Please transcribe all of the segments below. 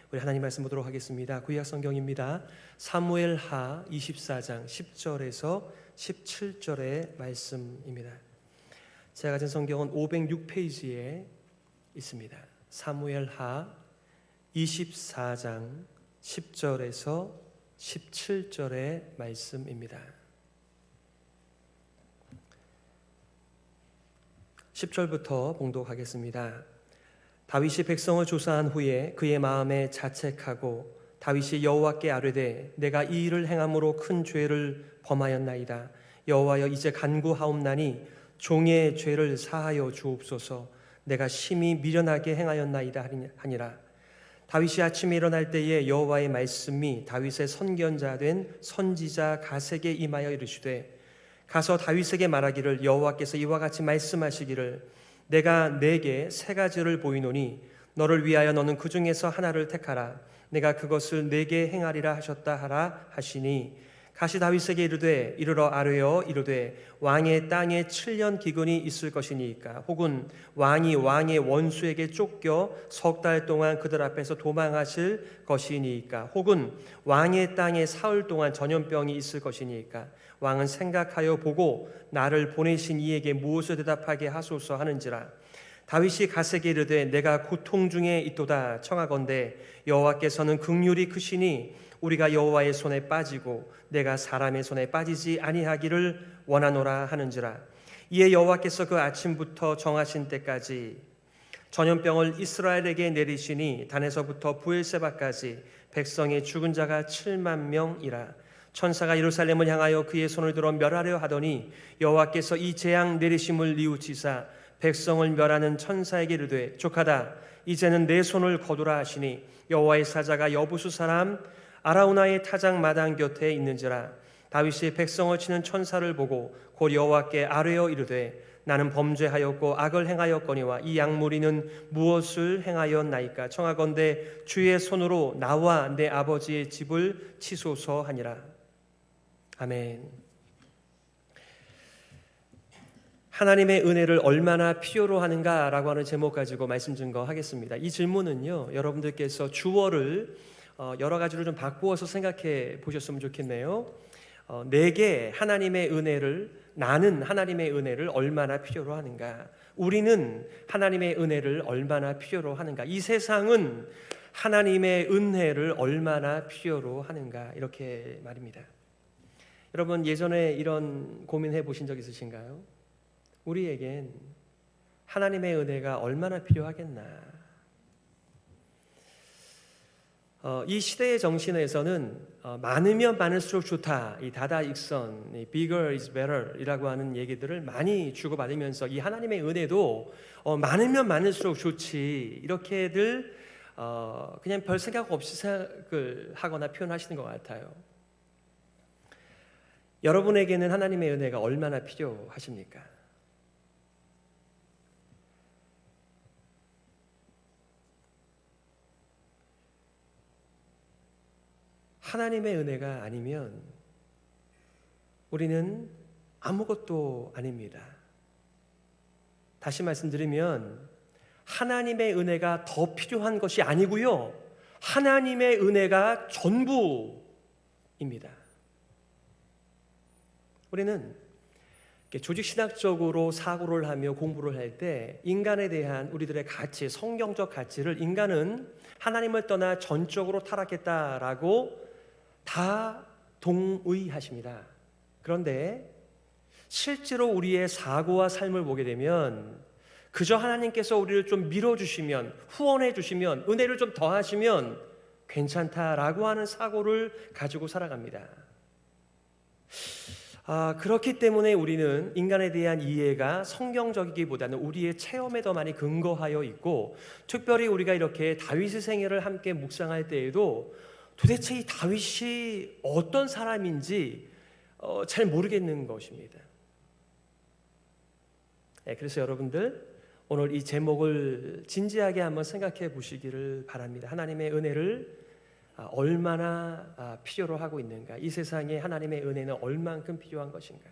우리 하나님 말씀 보도록 하겠습니다. 구약 성경입니다. 사무엘하 24장 10절에서 17절의 말씀입니다. 제가 가진 성경은 506페이지에 있습니다. 사무엘하 24장 10절에서 17절의 말씀입니다. 10절부터 봉독하겠습니다. 다윗이 백성을 조사한 후에 그의 마음에 자책하고 다윗이 여호와께 아뢰되 내가 이 일을 행함으로 큰 죄를 범하였나이다. 여호와여 이제 간구하옵나니 종의 죄를 사하여 주옵소서. 내가 심히 미련하게 행하였나이다 하니라. 다윗이 아침에 일어날 때에 여호와의 말씀이 다윗의 선견자 된 선지자 갓에게 임하여 이르시되 가서 다윗에게 말하기를 여호와께서 이와 같이 말씀하시기를 내가 네게 세 가지를 보이노니 너를 위하여 너는 그 중에서 하나를 택하라. 내가 그것을 네게 행하리라 하셨다 하라 하시니 가시 다윗에게 이르되 이르러 아뢰어 이르되 왕의 땅에 7년 기근이 있을 것이니까 혹은 왕이 왕의 원수에게 쫓겨 석 달 동안 그들 앞에서 도망하실 것이니까 혹은 왕의 땅에 사흘 동안 전염병이 있을 것이니까 왕은 생각하여 보고 나를 보내신 이에게 무엇을 대답하게 하소서 하는지라. 다윗이 갓에게 이르되 내가 고통 중에 있도다 청하건대 여호와께서는 긍휼이 크시니 우리가 여호와의 손에 빠지고 내가 사람의 손에 빠지지 아니하기를 원하노라 하는지라. 이에 여호와께서 그 아침부터 정하신 때까지 전염병을 이스라엘에게 내리시니 단에서부터 부엘세바까지 백성의 죽은 자가 7만 명이라. 천사가 예루살렘을 향하여 그의 손을 들어 멸하려 하더니 여호와께서 이 재앙 내리심을 뉘우치사 백성을 멸하는 천사에게 이르되 족하다 이제는 내 손을 거두라 하시니 여호와의 사자가 여부수 사람 아라우나의 타작 마당 곁에 있는지라. 다윗이 백성을 치는 천사를 보고 곧 여호와께 아뢰어 이르되 나는 범죄하였고 악을 행하였거니와 이 약무리는 무엇을 행하였나이까. 청하건대 주의 손으로 나와 내 아버지의 집을 치소서 하니라. 아멘. 하나님의 은혜를 얼마나 필요로 하는가라고 하는 제목 가지고 말씀 증거하겠습니다. 이 질문은요, 여러분들께서 주어를 여러 가지로 좀 바꾸어서 생각해 보셨으면 좋겠네요. 내게 하나님의 은혜를, 나는 하나님의 은혜를 얼마나 필요로 하는가? 우리는 하나님의 은혜를 얼마나 필요로 하는가? 이 세상은 하나님의 은혜를 얼마나 필요로 하는가? 이렇게 말입니다. 여러분 예전에 이런 고민해 보신 적 있으신가요? 우리에겐 하나님의 은혜가 얼마나 필요하겠나? 이 시대의 정신에서는 많으면 많을수록 좋다, 이 다다익선, 이 bigger is better 이라고 하는 얘기들을 많이 주고받으면서 이 하나님의 은혜도 많으면 많을수록 좋지 이렇게들 그냥 별 생각 없이 생각을 하거나 표현하시는 것 같아요. 여러분에게는 하나님의 은혜가 얼마나 필요하십니까? 하나님의 은혜가 아니면 우리는 아무것도 아닙니다. 다시 말씀드리면 하나님의 은혜가 더 필요한 것이 아니고요, 하나님의 은혜가 전부입니다. 우리는 조직신학적으로 사고를 하며 공부를 할 때 인간에 대한 우리들의 가치, 성경적 가치를 인간은 하나님을 떠나 전적으로 타락했다라고 다 동의하십니다. 그런데 실제로 우리의 사고와 삶을 보게 되면 그저 하나님께서 우리를 좀 밀어주시면, 후원해 주시면, 은혜를 좀 더하시면 괜찮다라고 하는 사고를 가지고 살아갑니다. 그렇기 때문에 우리는 인간에 대한 이해가 성경적이기보다는 우리의 체험에 더 많이 근거하여 있고, 특별히 우리가 이렇게 다윗의 생애를 함께 묵상할 때에도 도대체 이 다윗이 어떤 사람인지 잘 모르겠는 것입니다. 그래서 여러분들 오늘 이 제목을 진지하게 한번 생각해 보시기를 바랍니다. 하나님의 은혜를 얼마나 필요로 하고 있는가? 이 세상에 하나님의 은혜는 얼만큼 필요한 것인가?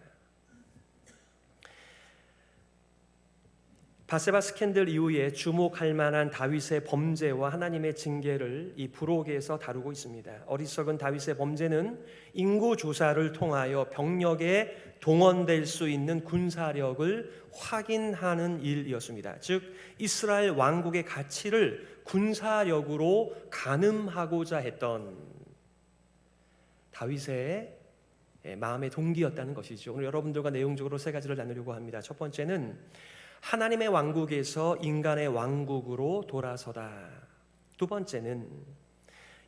바세바 스캔들 이후에 주목할 만한 다윗의 범죄와 하나님의 징계를 이 부록에서 다루고 있습니다. 어리석은 다윗의 범죄는 인구 조사를 통하여 병력에 동원될 수 있는 군사력을 확인하는 일이었습니다. 즉 이스라엘 왕국의 가치를 군사력으로 가늠하고자 했던 다윗의 마음의 동기였다는 것이죠. 오늘 여러분들과 내용적으로 세 가지를 나누려고 합니다. 첫 번째는 하나님의 왕국에서 인간의 왕국으로 돌아서다. 두 번째는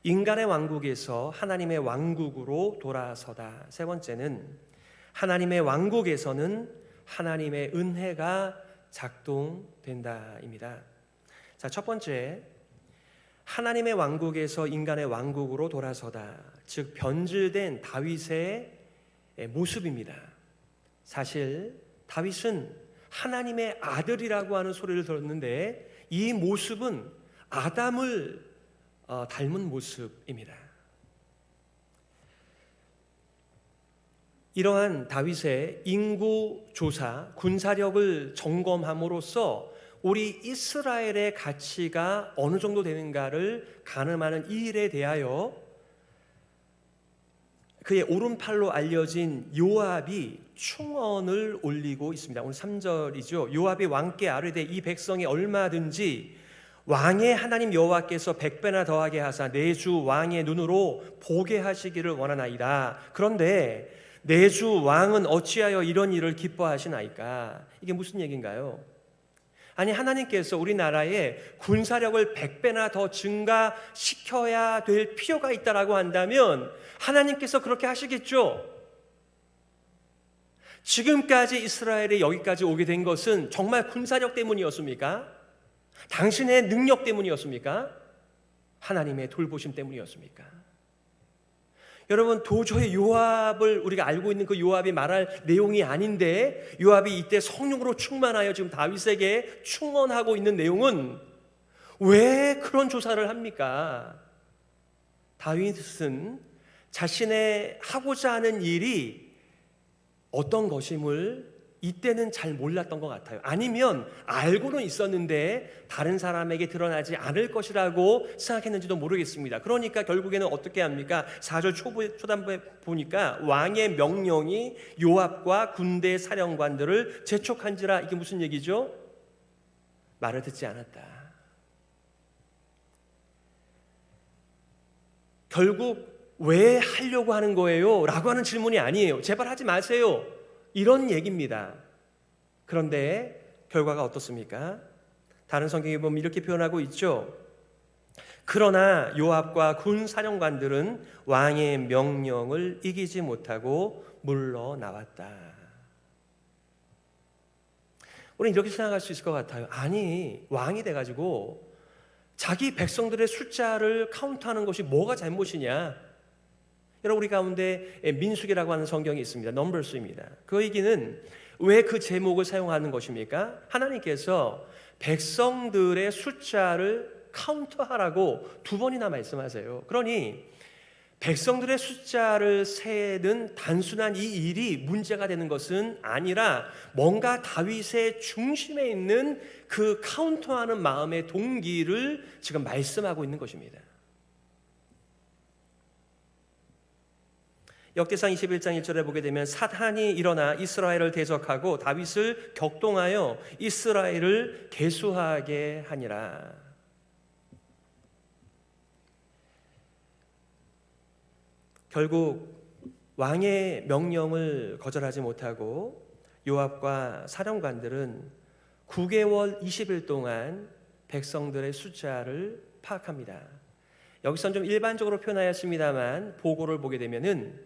인간의 왕국에서 하나님의 왕국으로 돌아서다. 세 번째는 하나님의 왕국에서는 하나님의 은혜가 작동된다입니다. 자, 첫 번째, 하나님의 왕국에서 인간의 왕국으로 돌아서다. 즉 변질된 다윗의 모습입니다. 사실 다윗은 하나님의 아들이라고 하는 소리를 들었는데 이 모습은 아담을 닮은 모습입니다. 이러한 다윗의 인구 조사, 군사력을 점검함으로써 우리 이스라엘의 가치가 어느 정도 되는가를 가늠하는 이 일에 대하여 그의 오른팔로 알려진 요압이 충언을 올리고 있습니다. 오늘 3절이죠. 요압이 왕께 아뢰되 이 백성이 얼마든지 왕의 하나님 여호와께서 100배나 더하게 하사 내 주 왕의 눈으로 보게 하시기를 원하나이다. 그런데 내 주 왕은 어찌하여 이런 일을 기뻐하시나이까? 이게 무슨 얘기인가요? 아니 하나님께서 우리나라의 군사력을 100배나 더 증가시켜야 될 필요가 있다라고 한다면 하나님께서 그렇게 하시겠죠. 지금까지 이스라엘이 여기까지 오게 된 것은 정말 군사력 때문이었습니까? 당신의 능력 때문이었습니까? 하나님의 돌보심 때문이었습니까? 여러분 도저히 요압을 우리가 알고 있는 그 요압이 말할 내용이 아닌데 요압이 이때 성령으로 충만하여 지금 다윗에게 충언하고 있는 내용은 왜 그런 조사를 합니까? 다윗은 자신의 하고자 하는 일이 어떤 것임을 이때는 잘 몰랐던 것 같아요. 아니면 알고는 있었는데 다른 사람에게 드러나지 않을 것이라고 생각했는지도 모르겠습니다. 그러니까 결국에는 어떻게 합니까? 4절 초단부에 보니까 왕의 명령이 요압과 군대 사령관들을 재촉한지라. 이게 무슨 얘기죠? 말을 듣지 않았다. 결국 왜 하려고 하는 거예요? 라고 하는 질문이 아니에요. 제발 하지 마세요. 이런 얘기입니다. 그런데 결과가 어떻습니까? 다른 성경에 보면 이렇게 표현하고 있죠. 그러나 요압과 군 사령관들은 왕의 명령을 이기지 못하고 물러나왔다. 우리는 이렇게 생각할 수 있을 것 같아요. 아니 왕이 돼가지고 자기 백성들의 숫자를 카운트하는 것이 뭐가 잘못이냐? 여러분 우리 가운데 민수기라고 하는 성경이 있습니다. 넘버스입니다. 그 얘기는 왜 그 제목을 사용하는 것입니까? 하나님께서 백성들의 숫자를 카운트하라고 2번이나 말씀하세요. 그러니 백성들의 숫자를 세는 단순한 이 일이 문제가 되는 것은 아니라 뭔가 다윗의 중심에 있는 그 카운트하는 마음의 동기를 지금 말씀하고 있는 것입니다. 역대상 21장 1절에 보게 되면 사탄이 일어나 이스라엘을 대적하고 다윗을 격동하여 이스라엘을 계수하게 하니라. 결국 왕의 명령을 거절하지 못하고 요압과 사령관들은 9개월 20일 동안 백성들의 숫자를 파악합니다. 여기서는 좀 일반적으로 표현하였습니다만 보고를 보게 되면은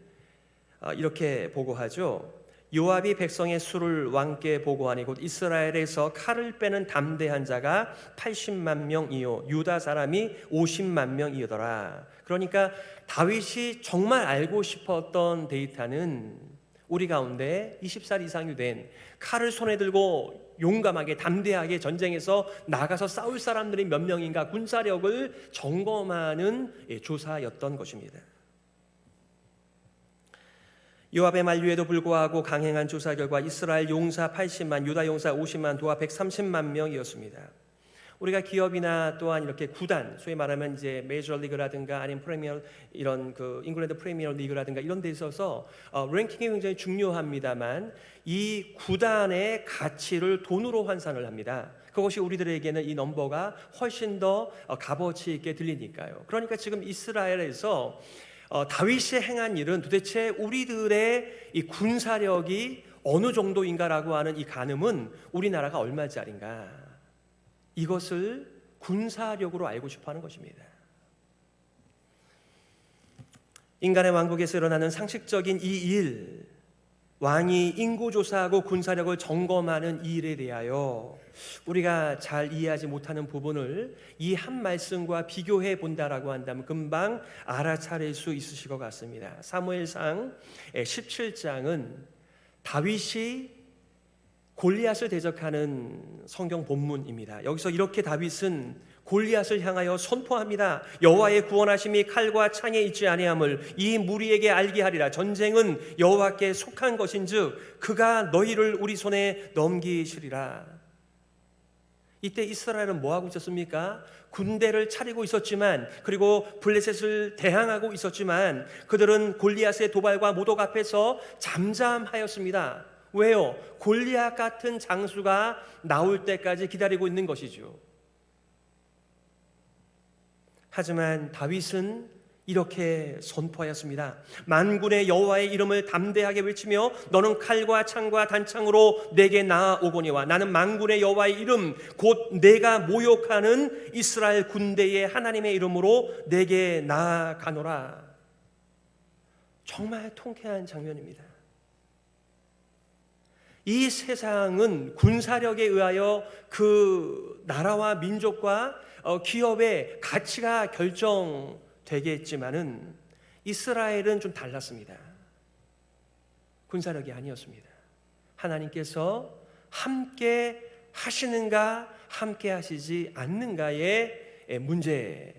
이렇게 보고하죠. 요압이 백성의 수를 왕께 보고하니 곧 이스라엘에서 칼을 빼는 담대한 자가 80만 명이요 유다 사람이 50만 명이더라. 그러니까 다윗이 정말 알고 싶었던 데이터는 우리 가운데 20살 이상이 된 칼을 손에 들고 용감하게 담대하게 전쟁에서 나가서 싸울 사람들이 몇 명인가 군사력을 점검하는 조사였던 것입니다. 요압의 만류에도 불구하고 강행한 조사 결과 이스라엘 용사 80만, 유다 용사 50만, 도하 130만 명이었습니다. 우리가 기업이나 또한 이렇게 구단, 소위 말하면 이제 메이저리그라든가 아니면 프리미어, 이런 그 잉글랜드 프리미어 리그라든가 이런 데 있어서 랭킹이 굉장히 중요합니다만 이 구단의 가치를 돈으로 환산을 합니다. 그것이 우리들에게는 이 넘버가 훨씬 더 값어치 있게 들리니까요. 그러니까 지금 이스라엘에서 다윗이 행한 일은 도대체 우리들의 이 군사력이 어느 정도인가라고 하는 이 가늠은 우리나라가 얼마짜린가, 이것을 군사력으로 알고 싶어하는 것입니다. 인간의 왕국에서 일어나는 상식적인 이 일, 왕이 인구조사하고 군사력을 점검하는 이 일에 대하여 우리가 잘 이해하지 못하는 부분을 이 한 말씀과 비교해 본다라고 한다면 금방 알아차릴 수 있으실 것 같습니다. 사무엘상 17장은 다윗이 골리앗을 대적하는 성경 본문입니다. 여기서 이렇게 다윗은 골리앗을 향하여 선포합니다. 여호와의 구원하심이 칼과 창에 있지 아니함을 이 무리에게 알게 하리라. 전쟁은 여호와께 속한 것인즉 그가 너희를 우리 손에 넘기시리라. 이때 이스라엘은 뭐하고 있었습니까? 군대를 차리고 있었지만, 그리고 블레셋을 대항하고 있었지만 그들은 골리앗의 도발과 모독 앞에서 잠잠하였습니다. 왜요? 골리앗 같은 장수가 나올 때까지 기다리고 있는 것이죠. 하지만 다윗은 이렇게 선포하였습니다. 만군의 여호와의 이름을 담대하게 외치며 너는 칼과 창과 단창으로 내게 나아오거니와 나는 만군의 여호와의 이름 곧 내가 모욕하는 이스라엘 군대의 하나님의 이름으로 내게 나아가노라. 정말 통쾌한 장면입니다. 이 세상은 군사력에 의하여 그 나라와 민족과 기업의 가치가 결정되겠지만은 이스라엘은 좀 달랐습니다. 군사력이 아니었습니다. 하나님께서 함께 하시는가 함께 하시지 않는가의 문제,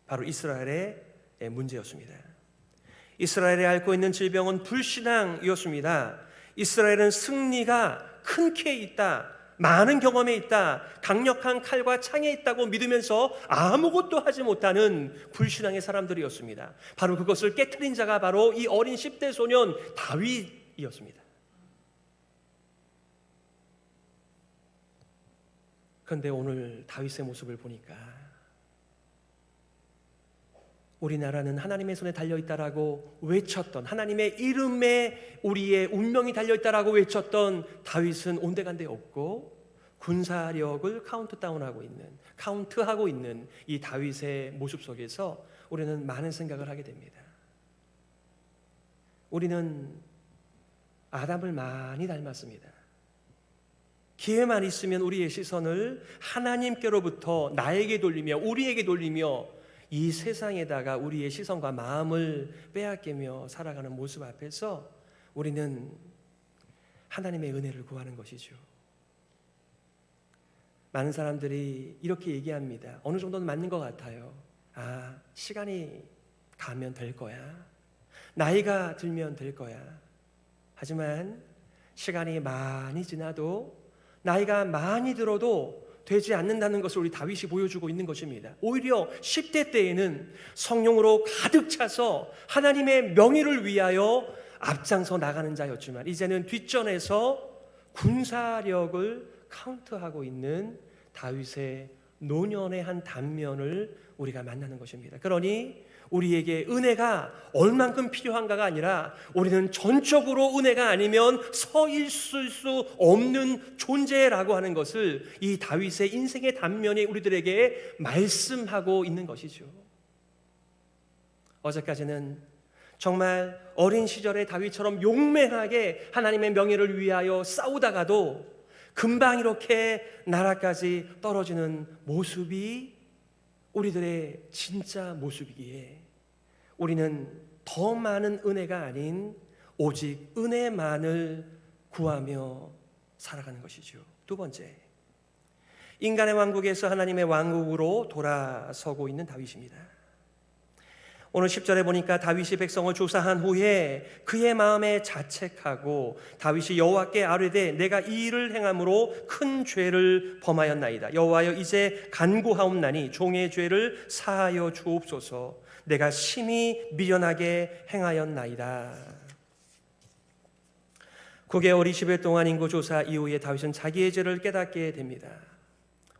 바로 이스라엘의 문제였습니다. 이스라엘이 앓고 있는 질병은 불신앙이었습니다. 이스라엘은 승리가 큰 키에 있다, 많은 경험에 있다, 강력한 칼과 창에 있다고 믿으면서 아무것도 하지 못하는 불신앙의 사람들이었습니다. 바로 그것을 깨트린 자가 바로 이 어린 10대 소년 다윗이었습니다. 그런데 오늘 다윗의 모습을 보니까 우리나라는 하나님의 손에 달려있다라고 외쳤던, 하나님의 이름에 우리의 운명이 달려있다라고 외쳤던 다윗은 온데간데 없고 군사력을 카운트하고 있는 이 다윗의 모습 속에서 우리는 많은 생각을 하게 됩니다. 우리는 아담을 많이 닮았습니다. 기회만 있으면 우리의 시선을 하나님께로부터 나에게 돌리며 우리에게 돌리며 이 세상에다가 우리의 시선과 마음을 빼앗기며 살아가는 모습 앞에서 우리는 하나님의 은혜를 구하는 것이죠. 많은 사람들이 이렇게 얘기합니다. 어느 정도는 맞는 것 같아요. 시간이 가면 될 거야. 나이가 들면 될 거야. 하지만 시간이 많이 지나도, 나이가 많이 들어도 되지 않는다는 것을 우리 다윗이 보여주고 있는 것입니다. 오히려 10대 때에는 성령으로 가득 차서 하나님의 명예를 위하여 앞장서 나가는 자였지만 이제는 뒷전에서 군사력을 카운트하고 있는 다윗의 노년의 한 단면을 우리가 만나는 것입니다. 그러니 우리에게 은혜가 얼만큼 필요한가가 아니라 우리는 전적으로 은혜가 아니면 서 있을 수 없는 존재라고 하는 것을 이 다윗의 인생의 단면에 우리들에게 말씀하고 있는 것이죠. 어제까지는 정말 어린 시절의 다윗처럼 용맹하게 하나님의 명예를 위하여 싸우다가도 금방 이렇게 나라까지 떨어지는 모습이 우리들의 진짜 모습이기에 우리는 더 많은 은혜가 아닌 오직 은혜만을 구하며 살아가는 것이죠. 두 번째, 인간의 왕국에서 하나님의 왕국으로 돌아서고 있는 다윗입니다. 오늘 10절에 보니까 다윗이 백성을 조사한 후에 그의 마음에 자책하고 다윗이 여호와께 아뢰되 내가 이 일을 행함으로 큰 죄를 범하였나이다. 여호와여 이제 간구하옵나니 종의 죄를 사하여 주옵소서. 내가 심히 미련하게 행하였나이다. 9개월 20일 동안 인구조사 이후에 다윗은 자기의 죄를 깨닫게 됩니다.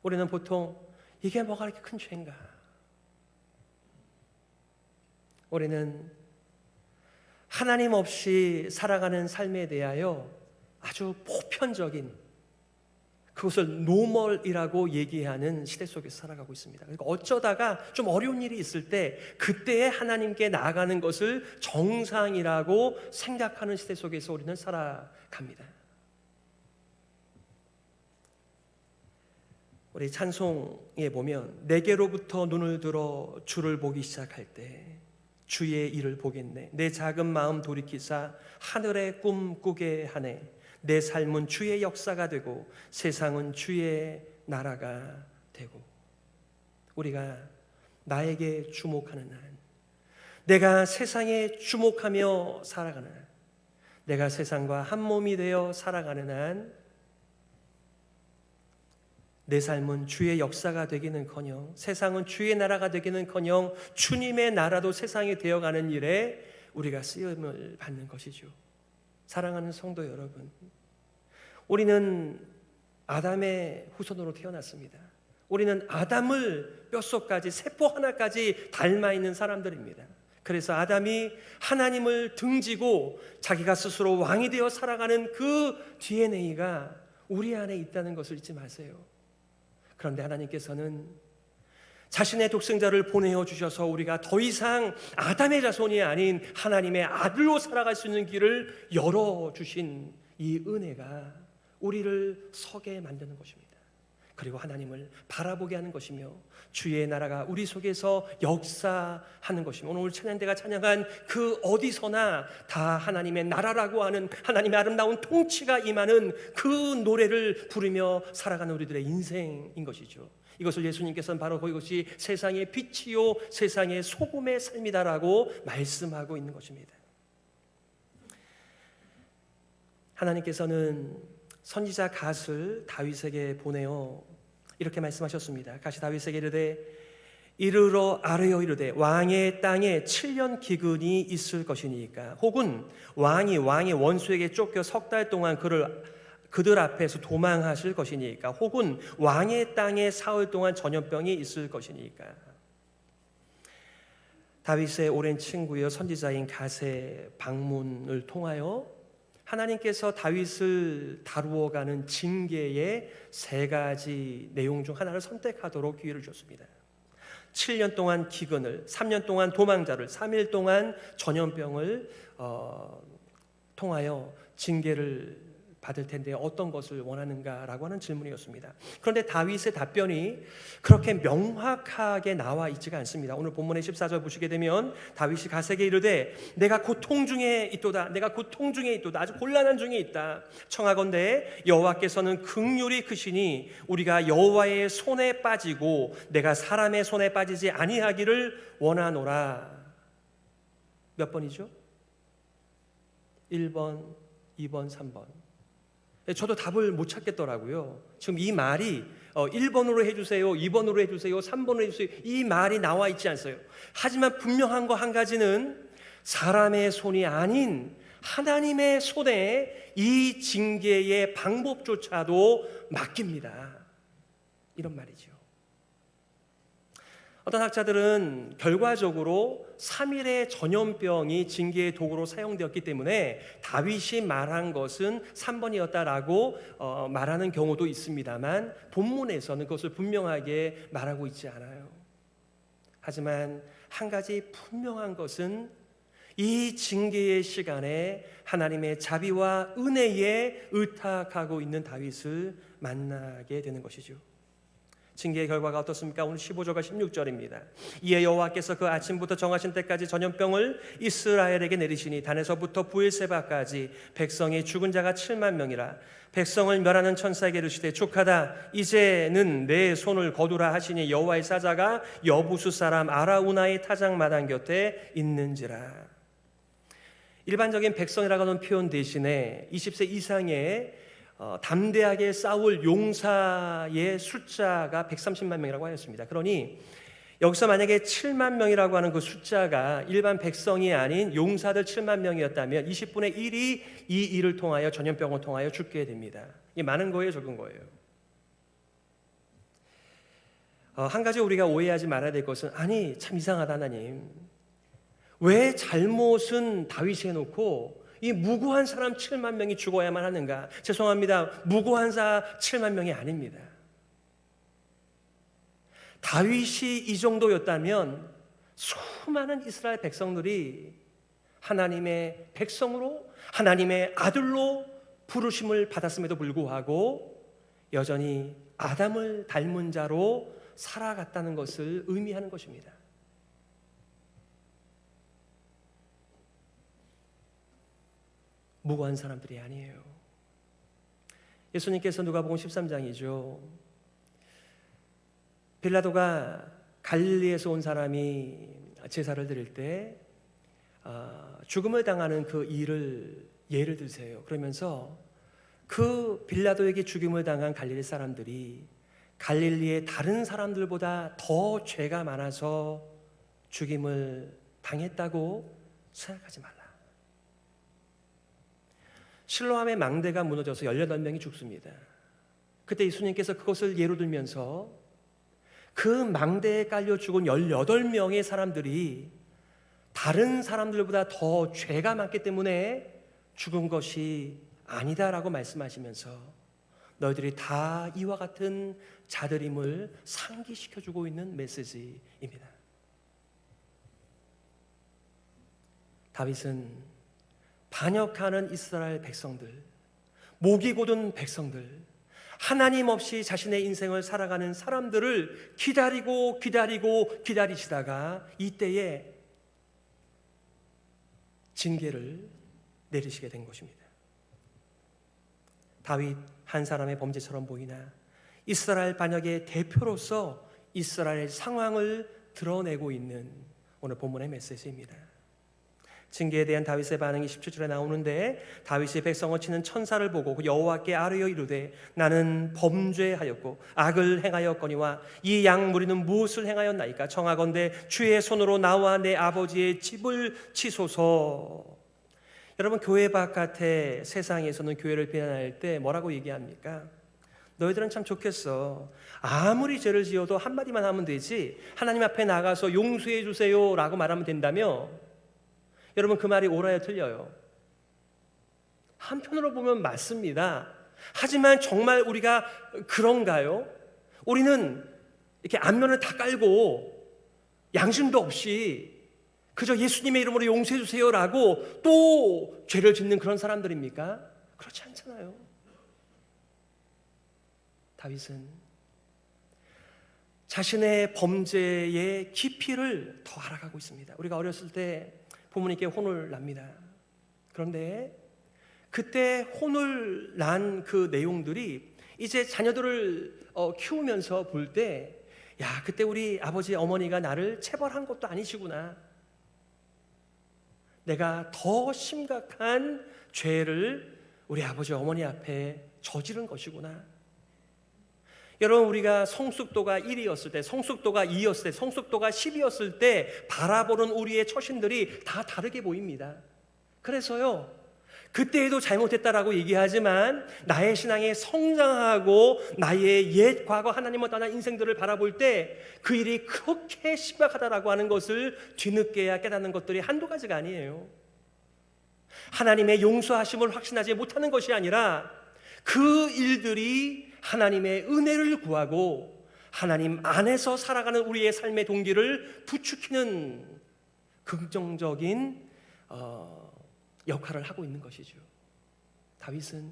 우리는 보통 이게 뭐가 그렇게 큰 죄인가? 우리는 하나님 없이 살아가는 삶에 대하여 아주 보편적인, 그것을 노멀이라고 얘기하는 시대 속에서 살아가고 있습니다. 그러니까 어쩌다가 좀 어려운 일이 있을 때 그때에 하나님께 나아가는 것을 정상이라고 생각하는 시대 속에서 우리는 살아갑니다. 우리 찬송에 보면 내게로부터 눈을 들어 주를 보기 시작할 때 주의 일을 보겠네. 내 작은 마음 돌이키사 하늘의 꿈 꾸게 하네. 내 삶은 주의 역사가 되고 세상은 주의 나라가 되고. 우리가 나에게 주목하는 한, 내가 세상에 주목하며 살아가는 한, 내가 세상과 한 몸이 되어 살아가는 한, 내 삶은 주의 역사가 되기는커녕 세상은 주의 나라가 되기는커녕 주님의 나라도 세상이 되어가는 일에 우리가 쓰임을 받는 것이죠. 사랑하는 성도 여러분, 우리는 아담의 후손으로 태어났습니다. 우리는 아담을 뼛속까지, 세포 하나까지 닮아 있는 사람들입니다. 그래서 아담이 하나님을 등지고 자기가 스스로 왕이 되어 살아가는 그 DNA가 우리 안에 있다는 것을 잊지 마세요. 그런데 하나님께서는 자신의 독생자를 보내어 주셔서 우리가 더 이상 아담의 자손이 아닌 하나님의 아들로 살아갈 수 있는 길을 열어주신 이 은혜가 우리를 서게 만드는 것입니다. 그리고 하나님을 바라보게 하는 것이며 주의 나라가 우리 속에서 역사하는 것이며, 오늘 찬양대가 찬양한 그 어디서나 다 하나님의 나라라고 하는 하나님의 아름다운 통치가 임하는 그 노래를 부르며 살아가는 우리들의 인생인 것이죠. 이것을 예수님께서는 바로 그것이 세상의 빛이요 세상의 소금의 삶이다라고 말씀하고 있는 것입니다. 하나님께서는 선지자 갓을 다윗에게 보내어 이렇게 말씀하셨습니다. 갓이 다윗에게 이르되 이르러 아뢰어 이르되 왕의 땅에 7년 기근이 있을 것이니까, 혹은 왕이 왕의 원수에게 쫓겨 석 달 동안 그들 앞에서 도망하실 것이니까, 혹은 왕의 땅에 사흘 동안 전염병이 있을 것이니까. 다윗의 오랜 친구여 선지자인 갓의 방문을 통하여 하나님께서 다윗을 다루어가는 징계의 3가지 내용 중 하나를 선택하도록 기회를 줬습니다. 7년 동안 기근을, 3년 동안 도망자를, 3일 동안 전염병을 통하여 징계를 받을 텐데 어떤 것을 원하는가라고 하는 질문이었습니다. 그런데 다윗의 답변이 그렇게 명확하게 나와 있지가 않습니다. 오늘 본문의 14절 보시게 되면 다윗이 갓에게 이르되 내가 고통 중에 있도다, 내가 고통 중에 있도다, 아주 곤란한 중에 있다. 청하건대 여호와께서는 긍휼이 크시니 우리가 여호와의 손에 빠지고 내가 사람의 손에 빠지지 아니하기를 원하노라. 몇 번이죠? 1번, 2번, 3번. 저도 답을 못 찾겠더라고요. 지금 이 말이 1번으로 해주세요, 2번으로 해주세요, 3번으로 해주세요, 이 말이 나와 있지 않어요. 하지만 분명한 거 한 가지는 사람의 손이 아닌 하나님의 손에 이 징계의 방법조차도 맡깁니다. 이런 말이죠. 어떤 학자들은 결과적으로 3일의 전염병이 징계의 도구로 사용되었기 때문에 다윗이 말한 것은 3번이었다라고 말하는 경우도 있습니다만, 본문에서는 그것을 분명하게 말하고 있지 않아요. 하지만 한 가지 분명한 것은 이 징계의 시간에 하나님의 자비와 은혜에 의탁하고 있는 다윗을 만나게 되는 것이죠. 징계의 결과가 어떻습니까? 오늘 15절과 16절입니다. 이에 여호와께서 그 아침부터 정하신 때까지 전염병을 이스라엘에게 내리시니 단에서부터 부엘세바까지 백성이 죽은 자가 7만 명이라. 백성을 멸하는 천사에게 이르시되 족하다, 이제는 내 손을 거두라 하시니 여호와의 사자가 여부수 사람 아라우나의 타작마당 곁에 있는지라. 일반적인 백성이라고 하는 표현 대신에 20세 이상의 담대하게 싸울 용사의 숫자가 130만 명이라고 하였습니다. 그러니 여기서 만약에 7만 명이라고 하는 그 숫자가 일반 백성이 아닌 용사들 7만 명이었다면 20분의 1이 이 일을 통하여 전염병을 통하여 죽게 됩니다. 이게 많은 거예요, 적은 거예요? 한 가지 우리가 오해하지 말아야 될 것은, 아니 참 이상하다 하나님, 왜 잘못은 다윗이 해놓고 이 무고한 사람 7만 명이 죽어야만 하는가? 죄송합니다, 무고한 자 7만 명이 아닙니다. 다윗이 이 정도였다면 수많은 이스라엘 백성들이 하나님의 백성으로, 하나님의 아들로 부르심을 받았음에도 불구하고 여전히 아담을 닮은 자로 살아갔다는 것을 의미하는 것입니다. 무고한 사람들이 아니에요. 예수님께서 누가복음 13장이죠. 빌라도가 갈릴리에서 온 사람이 제사를 드릴 때 죽음을 당하는 그 일을 예를 드세요. 그러면서 그 빌라도에게 죽임을 당한 갈릴리 사람들이 갈릴리의 다른 사람들보다 더 죄가 많아서 죽임을 당했다고 생각하지 말라. 실로암의 망대가 무너져서 18명이 죽습니다. 그때 예수님께서 그것을 예로 들면서 그 망대에 깔려 죽은 18명의 사람들이 다른 사람들보다 더 죄가 많기 때문에 죽은 것이 아니다라고 말씀하시면서 너희들이 다 이와 같은 자들임을 상기시켜주고 있는 메시지입니다. 다윗은 반역하는 이스라엘 백성들, 목이 곧은 백성들, 하나님 없이 자신의 인생을 살아가는 사람들을 기다리시다가 이때에 징계를 내리시게 된 것입니다. 다윗 한 사람의 범죄처럼 보이나 이스라엘 반역의 대표로서 이스라엘 상황을 드러내고 있는 오늘 본문의 메시지입니다. 징계에 대한 다윗의 반응이 17절에 나오는데, 다윗이 백성을 치는 천사를 보고 여호와께 아뢰어 이르되 나는 범죄하였고 악을 행하였거니와 이 양 무리는 무엇을 행하였나이까? 청하건대 주의 손으로 나와 내 아버지의 집을 치소서. 여러분, 교회 바깥의 세상에서는 교회를 비난할 때 뭐라고 얘기합니까? 너희들은 참 좋겠어. 아무리 죄를 지어도 한마디만 하면 되지, 하나님 앞에 나가서 용서해 주세요 라고 말하면 된다며? 여러분, 그 말이 옳아요, 틀려요? 한편으로 보면 맞습니다. 하지만 정말 우리가 그런가요? 우리는 이렇게 안면을 다 깔고 양심도 없이 그저 예수님의 이름으로 용서해 주세요라고 또 죄를 짓는 그런 사람들입니까? 그렇지 않잖아요. 다윗은 자신의 범죄의 깊이를 더 알아가고 있습니다. 우리가 어렸을 때 부모님께 혼을 납니다. 그런데 그때 혼을 난 그 내용들이 이제 자녀들을 키우면서 볼 때, 야, 그때 우리 아버지 어머니가 나를 체벌한 것도 아니시구나, 내가 더 심각한 죄를 우리 아버지 어머니 앞에 저지른 것이구나. 여러분, 우리가 성숙도가 1이었을 때, 성숙도가 2였을 때, 성숙도가 10이었을 때 바라보는 우리의 처신들이 다 다르게 보입니다. 그래서요, 그때에도 잘못했다라고 얘기하지만 나의 신앙이 성장하고 나의 옛 과거 하나님을 떠난 인생들을 바라볼 때 그 일이 그렇게 심각하다라고 하는 것을 뒤늦게야 깨닫는 것들이 한두 가지가 아니에요. 하나님의 용서하심을 확신하지 못하는 것이 아니라 그 일들이 하나님의 은혜를 구하고 하나님 안에서 살아가는 우리의 삶의 동기를 부추기는 긍정적인 역할을 하고 있는 것이죠. 다윗은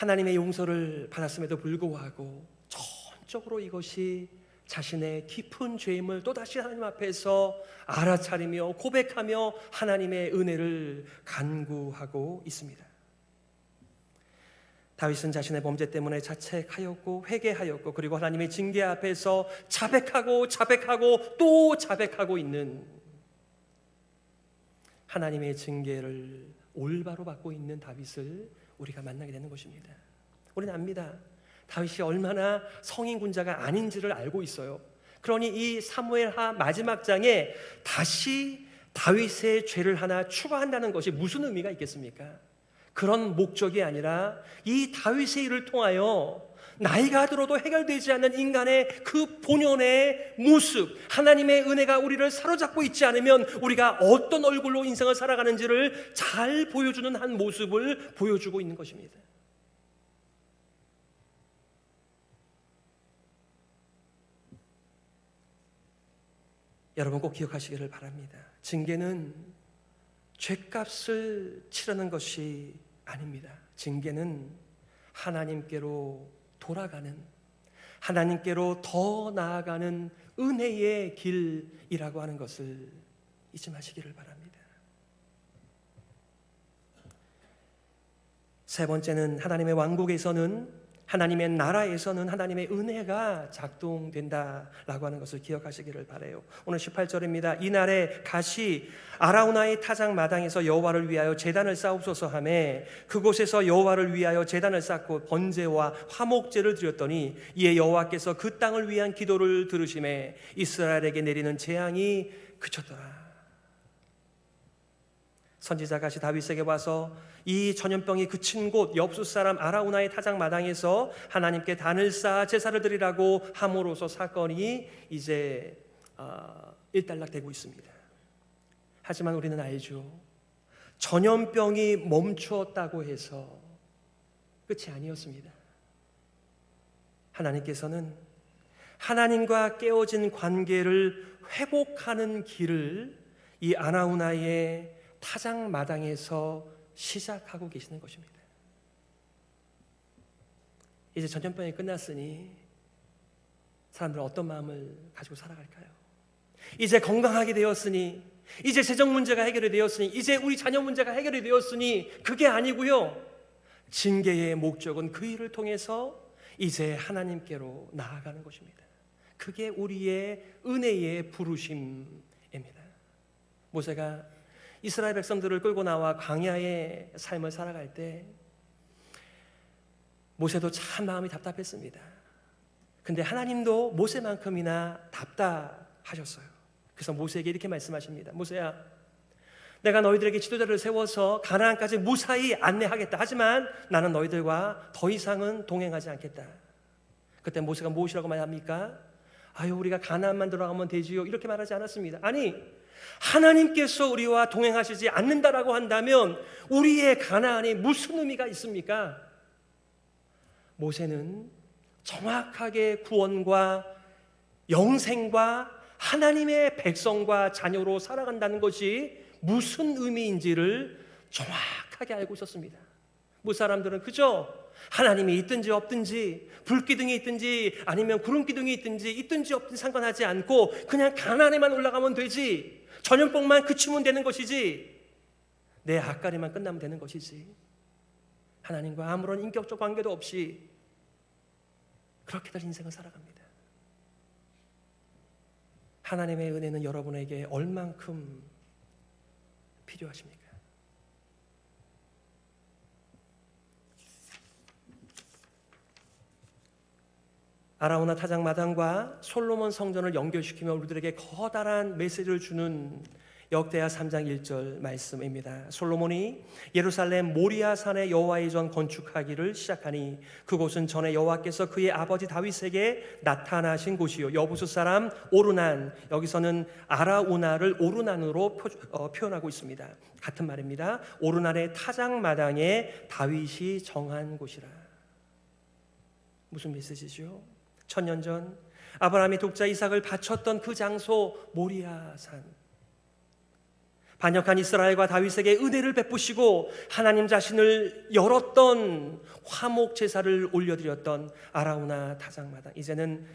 하나님의 용서를 받았음에도 불구하고 전적으로 이것이 자신의 깊은 죄임을 또다시 하나님 앞에서 알아차리며 고백하며 하나님의 은혜를 간구하고 있습니다. 다윗은 자신의 범죄 때문에 자책하였고 회개하였고 그리고 하나님의 징계 앞에서 자백하고 또 자백하고 있는, 하나님의 징계를 올바로 받고 있는 다윗을 우리가 만나게 되는 것입니다. 우리는 압니다. 다윗이 얼마나 성인군자가 아닌지를 알고 있어요. 그러니 이 사무엘하 마지막 장에 다시 다윗의 죄를 하나 추가한다는 것이 무슨 의미가 있겠습니까? 그런 목적이 아니라 이 다윗의 일을 통하여 나이가 들어도 해결되지 않는 인간의 그 본연의 모습, 하나님의 은혜가 우리를 사로잡고 있지 않으면 우리가 어떤 얼굴로 인생을 살아가는지를 잘 보여주는 한 모습을 보여주고 있는 것입니다. 여러분 꼭 기억하시기를 바랍니다. 징계는 죄값을 치르는 것이 아닙니다. 징계는 하나님께로 돌아가는, 하나님께로 더 나아가는 은혜의 길이라고 하는 것을 잊지 마시기를 바랍니다. 세 번째는 하나님의 왕국에서는, 하나님의 나라에서는 하나님의 은혜가 작동된다라고 하는 것을 기억하시기를 바라요. 오늘 18절입니다. 이날에 가시 아라우나의 타작 마당에서 여호와를 위하여 제단을 쌓옵소서 하매 그곳에서 여호와를 위하여 제단을 쌓고 번제와 화목제를 드렸더니 이에 여호와께서 그 땅을 위한 기도를 들으시매 이스라엘에게 내리는 재앙이 그쳤더라. 선지자 가시 다윗에게 와서 이 전염병이 그친 곳 엽수 사람 아라우나의 타작 마당에서 하나님께 단을 쌓아 제사를 드리라고 함으로써 사건이 이제 일단락되고 있습니다. 하지만 우리는 알죠. 전염병이 멈추었다고 해서 끝이 아니었습니다. 하나님께서는 하나님과 깨어진 관계를 회복하는 길을 이 아라우나의 타작 마당에서 시작하고 계시는 것입니다. 이제 전염병이 끝났으니 사람들은 어떤 마음을 가지고 살아갈까요? 이제 건강하게 되었으니, 이제 재정 문제가 해결이 되었으니, 이제 우리 자녀 문제가 해결이 되었으니, 그게 아니고요. 징계의 목적은 그 일을 통해서 이제 하나님께로 나아가는 것입니다. 그게 우리의 은혜의 부르심입니다. 모세가 이스라엘 백성들을 끌고 나와 광야의 삶을 살아갈 때 모세도 참 마음이 답답했습니다. 근데 하나님도 모세만큼이나 답답하셨어요. 그래서 모세에게 이렇게 말씀하십니다. 모세야, 내가 너희들에게 지도자를 세워서 가나안까지 무사히 안내하겠다. 하지만 나는 너희들과 더 이상은 동행하지 않겠다. 그때 모세가 무엇이라고 말합니까? 아유, 우리가 가나안만 들어가면 되지요, 이렇게 말하지 않았습니다. 아니, 하나님께서 우리와 동행하시지 않는다라고 한다면 우리의 가나안이 무슨 의미가 있습니까? 모세는 정확하게 구원과 영생과 하나님의 백성과 자녀로 살아간다는 것이 무슨 의미인지를 정확하게 알고 있었습니다. 뭐 사람들은 그저 하나님이 있든지 없든지, 불기둥이 있든지 아니면 구름기둥이 있든지 없든지 상관하지 않고 그냥 가나안에만 올라가면 되지, 전염병만 그치면 되는 것이지, 내 앞가림만 끝나면 되는 것이지, 하나님과 아무런 인격적 관계도 없이 그렇게들 인생을 살아갑니다. 하나님의 은혜는 여러분에게 얼만큼 필요하십니까? 아라우나 타작 마당과 솔로몬 성전을 연결시키며 우리들에게 커다란 메시지를 주는 역대하 3장 1절 말씀입니다. 솔로몬이 예루살렘 모리아 산에 여호와의 전 건축하기를 시작하니 그곳은 전에 여호와께서 그의 아버지 다윗에게 나타나신 곳이요 여부수 사람 오르난, 여기서는 아라우나를 오르난으로 표현하고 있습니다. 같은 말입니다. 오르난의 타작 마당에 다윗이 정한 곳이라. 무슨 메시지죠? 1000년 전 아브라함이 독자 이삭을 바쳤던 그 장소 모리아 산, 반역한 이스라엘과 다윗에게 은혜를 베푸시고 하나님 자신을 열었던 화목 제사를 올려드렸던 아라우나 다장마당, 이제는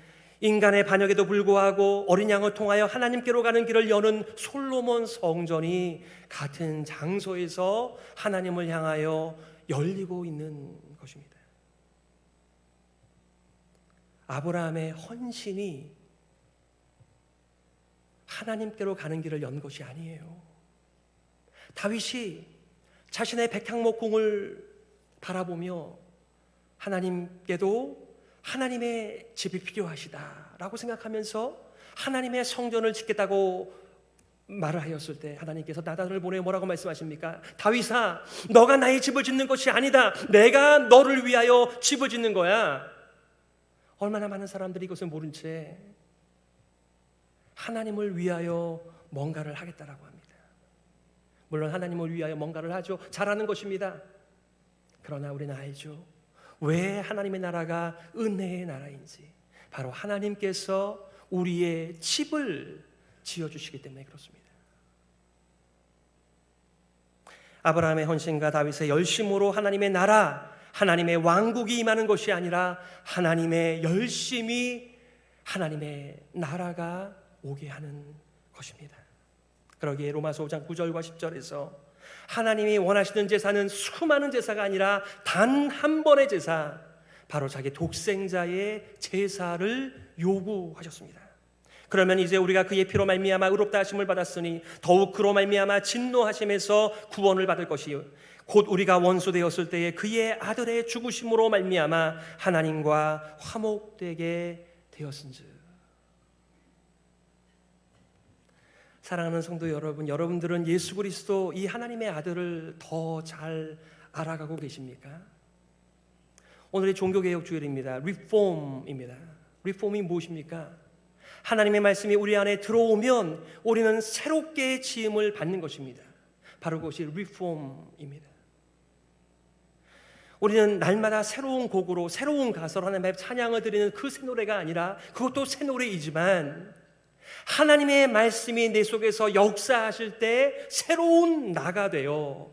인간의 반역에도 불구하고 어린 양을 통하여 하나님께로 가는 길을 여는 솔로몬 성전이 같은 장소에서 하나님을 향하여 열리고 있는 것입니다. 아브라함의 헌신이 하나님께로 가는 길을 연 것이 아니에요. 다윗이 자신의 백향목궁을 바라보며 하나님께도 하나님의 집이 필요하시다라고 생각하면서 하나님의 성전을 짓겠다고 말을 하였을 때 하나님께서 나단을 보내 뭐라고 말씀하십니까? 다윗아, 너가 나의 집을 짓는 것이 아니다. 내가 너를 위하여 집을 짓는 거야. 얼마나 많은 사람들이 이것을 모른 채 하나님을 위하여 뭔가를 하겠다라고 합니다. 물론 하나님을 위하여 뭔가를 하죠. 잘하는 것입니다. 그러나 우리는 알죠. 왜 하나님의 나라가 은혜의 나라인지. 바로 하나님께서 우리의 집을 지어주시기 때문에 그렇습니다. 아브라함의 헌신과 다윗의 열심으로 하나님의 나라, 하나님의 왕국이 임하는 것이 아니라 하나님의 열심이 하나님의 나라가 오게 하는 것입니다. 그러기에 로마서 5장 9절과 10절에서 하나님이 원하시는 제사는 수많은 제사가 아니라 단 한 번의 제사, 바로 자기 독생자의 제사를 요구하셨습니다. 그러면 이제 우리가 그의 피로 말미암아 의롭다 하심을 받았으니 더욱 그로 말미암아 진노하심에서 구원을 받을 것이요 곧 우리가 원수 되었을 때에 그의 아들의 죽으심으로 말미암아 하나님과 화목되게 되었은즉. 사랑하는 성도 여러분, 여러분들은 예수 그리스도 이 하나님의 아들을 더 잘 알아가고 계십니까? 오늘의 종교개혁 주일입니다. 리폼입니다. 리폼이 무엇입니까? 하나님의 말씀이 우리 안에 들어오면 우리는 새롭게 지음을 받는 것입니다. 바로 그것이 리폼입니다. 우리는 날마다 새로운 곡으로 새로운 가사로 하나님의 찬양을 드리는 그 새 노래가 아니라, 그것도 새 노래이지만 하나님의 말씀이 내 속에서 역사하실 때 새로운 나가 되어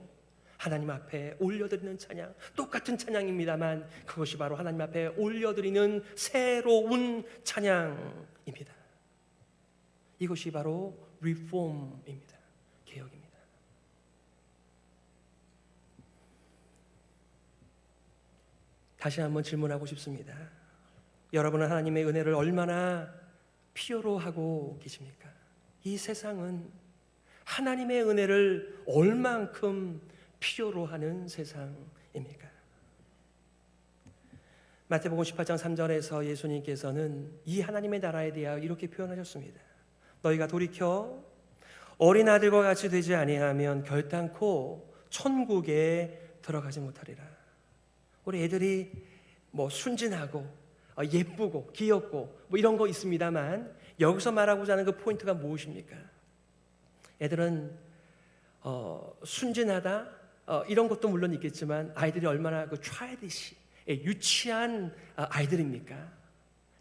하나님 앞에 올려드리는 찬양, 똑같은 찬양입니다만 그것이 바로 하나님 앞에 올려드리는 새로운 찬양입니다. 이것이 바로 리폼입니다. 개혁입니다. 다시 한번 질문하고 싶습니다. 여러분은 하나님의 은혜를 얼마나 필요로 하고 계십니까? 이 세상은 하나님의 은혜를 얼만큼 필요로 하는 세상입니까? 마태복음 18장 3절에서 예수님께서는 이 하나님의 나라에 대하여 이렇게 표현하셨습니다. 너희가 돌이켜 어린 아들과 같이 되지 아니하면 결단코 천국에 들어가지 못하리라. 우리 애들이 순진하고 예쁘고 귀엽고 이런 거 있습니다만 여기서 말하고자 하는 그 포인트가 무엇입니까? 애들은 순진하다 이런 것도 물론 있겠지만 아이들이 얼마나 그 childish, 유치한 아이들입니까?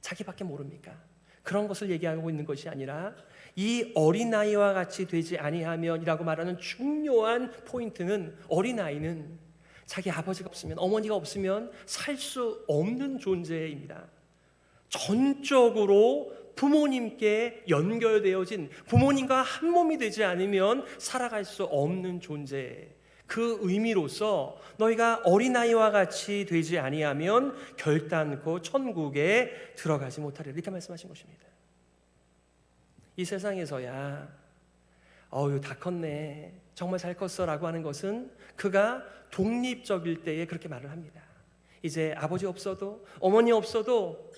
자기밖에 모릅니까? 그런 것을 얘기하고 있는 것이 아니라 이 어린아이와 같이 되지 아니하면이라고 말하는 중요한 포인트는, 어린아이는 자기 아버지가 없으면, 어머니가 없으면 살 수 없는 존재입니다. 전적으로 부모님께 연결되어진, 부모님과 한 몸이 되지 않으면 살아갈 수 없는 존재. 그 의미로서 너희가 어린아이와 같이 되지 아니하면 결단코 천국에 들어가지 못하리라, 이렇게 말씀하신 것입니다. 이 세상에서야 다 컸네, 정말 잘 컸어 라고 하는 것은 그가 독립적일 때에 그렇게 말을 합니다. 이제 아버지 없어도 어머니 없어도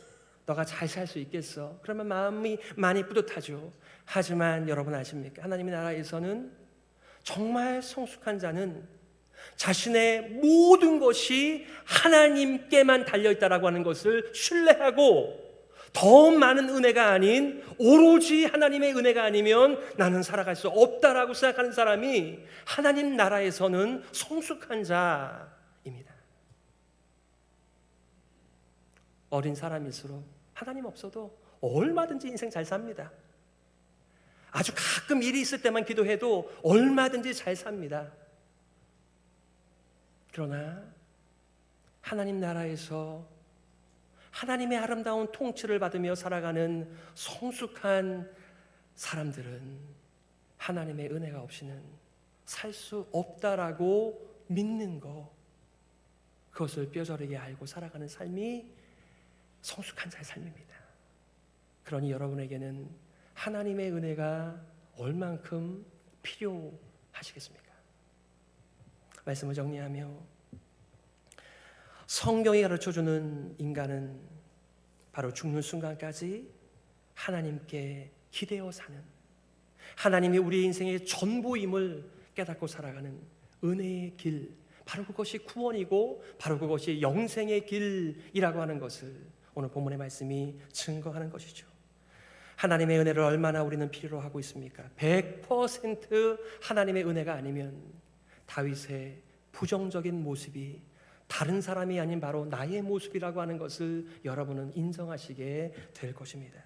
너가 잘 살 수 있겠어. 그러면 마음이 많이 뿌듯하죠. 하지만 여러분 아십니까? 하나님의 나라에서는 정말 성숙한 자는 자신의 모든 것이 하나님께만 달려있다라고 하는 것을 신뢰하고, 더 많은 은혜가 아닌 오로지 하나님의 은혜가 아니면 나는 살아갈 수 없다라고 생각하는 사람이 하나님 나라에서는 성숙한 자입니다. 어린 사람일수록 하나님 없어도 얼마든지 인생 잘 삽니다. 아주 가끔 일이 있을 때만 기도해도 얼마든지 잘 삽니다. 그러나 하나님 나라에서 하나님의 아름다운 통치를 받으며 살아가는 성숙한 사람들은 하나님의 은혜가 없이는 살 수 없다라고 믿는 것, 그것을 뼈저리게 알고 살아가는 삶이 성숙한 자의 삶입니다. 그러니 여러분에게는 하나님의 은혜가 얼만큼 필요하시겠습니까? 말씀을 정리하며 성경이 가르쳐주는 인간은 바로 죽는 순간까지 하나님께 기대어 사는, 하나님이 우리의 인생의 전부임을 깨닫고 살아가는 은혜의 길, 바로 그것이 구원이고 바로 그것이 영생의 길이라고 하는 것을 오늘 본문의 말씀이 증거하는 것이죠. 하나님의 은혜를 얼마나 우리는 필요로 하고 있습니까? 100% 하나님의 은혜가 아니면 다윗의 부정적인 모습이 다른 사람이 아닌 바로 나의 모습이라고 하는 것을 여러분은 인정하시게 될 것입니다.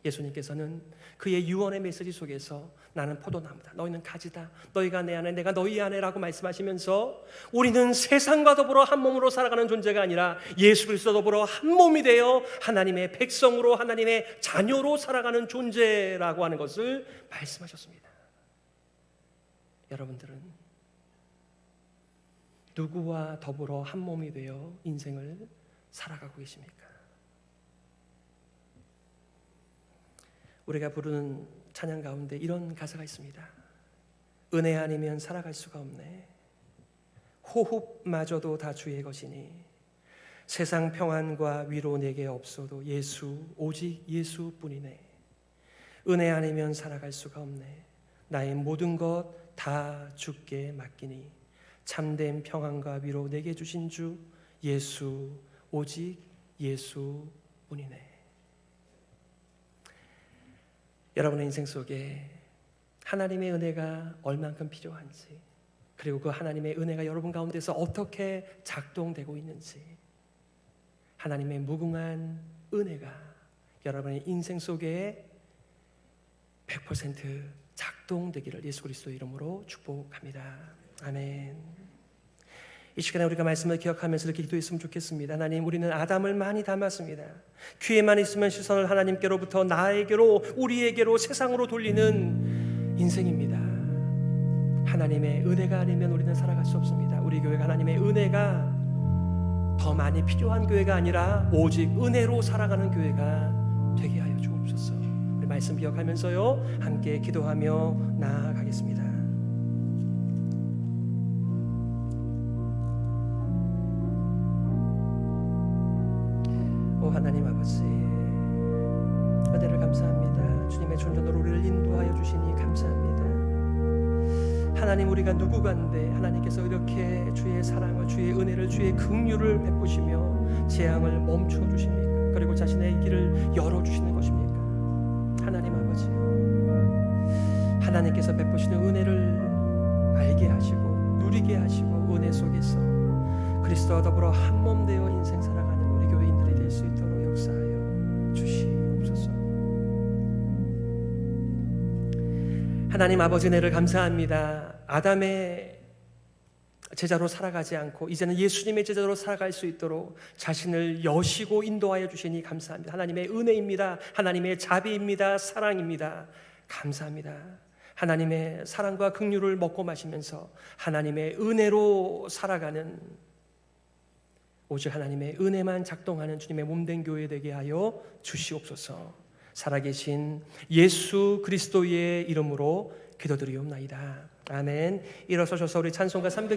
예수님께서는 그의 유언의 메시지 속에서 나는 포도나무다, 너희는 가지다, 너희가 내 안에 내가 너희 안에라고 말씀하시면서 우리는 세상과 더불어 한 몸으로 살아가는 존재가 아니라 예수 그리스도 더불어 한 몸이 되어 하나님의 백성으로, 하나님의 자녀로 살아가는 존재라고 하는 것을 말씀하셨습니다. 여러분들은 누구와 더불어 한 몸이 되어 인생을 살아가고 계십니까? 우리가 부르는 찬양 가운데 이런 가사가 있습니다. 은혜 아니면 살아갈 수가 없네. 호흡마저도 다 주의 것이니 세상 평안과 위로 내게 없어도 예수, 오직 예수뿐이네. 은혜 아니면 살아갈 수가 없네. 나의 모든 것 다 주께 맡기니 참된 평안과 위로 내게 주신 주 예수, 오직 예수뿐이네. 여러분의 인생 속에 하나님의 은혜가 얼만큼 필요한지, 그리고 그 하나님의 은혜가 여러분 가운데서 어떻게 작동되고 있는지, 하나님의 무궁한 은혜가 여러분의 인생 속에 100% 작동되기를 예수 그리스도의 이름으로 축복합니다. 아멘. 이 시간에 우리가 말씀을 기억하면서 이렇게 기도했으면 좋겠습니다. 하나님, 우리는 아담을 많이 닮았습니다. 귀에만 있으면 시선을 하나님께로부터 나에게로, 우리에게로, 세상으로 돌리는 인생입니다. 하나님의 은혜가 아니면 우리는 살아갈 수 없습니다. 우리 교회가 하나님의 은혜가 더 많이 필요한 교회가 아니라 오직 은혜로 살아가는 교회가 되게 하여 주옵소서. 우리 말씀 기억하면서요 함께 기도하며 나아가겠습니다. 하나님 아버지, 은혜를 감사합니다. 주님의 존전으로 우리를 인도하여 주시니 감사합니다. 하나님, 우리가 누구간데 하나님께서 이렇게 주의 사랑을, 주의 은혜를, 주의 긍휼을 베푸시며 재앙을 멈춰 주십니까? 그리고 자신의 길을 열어 주시는 것입니까? 하나님 아버지요, 하나님께서 베푸시는 은혜를 알게 하시고 누리게 하시고 은혜 속에서 그리스도와 더불어 한 몸 되어 인생 살아가는 우리 교회인들이 될 수 있도록 역사하여 주시옵소서. 하나님 아버지, 은혜를 감사합니다. 아담의 제자로 살아가지 않고 이제는 예수님의 제자로 살아갈 수 있도록 자신을 여시고 인도하여 주시니 감사합니다. 하나님의 은혜입니다. 하나님의 자비입니다. 사랑입니다. 감사합니다. 하나님의 사랑과 긍휼을 먹고 마시면서 하나님의 은혜로 살아가는, 오직 하나님의 은혜만 작동하는 주님의 몸된 교회 되게 하여 주시옵소서. 살아계신 예수 그리스도의 이름으로 기도드리옵나이다. 아멘. 일어서셔서 우리 찬송가 300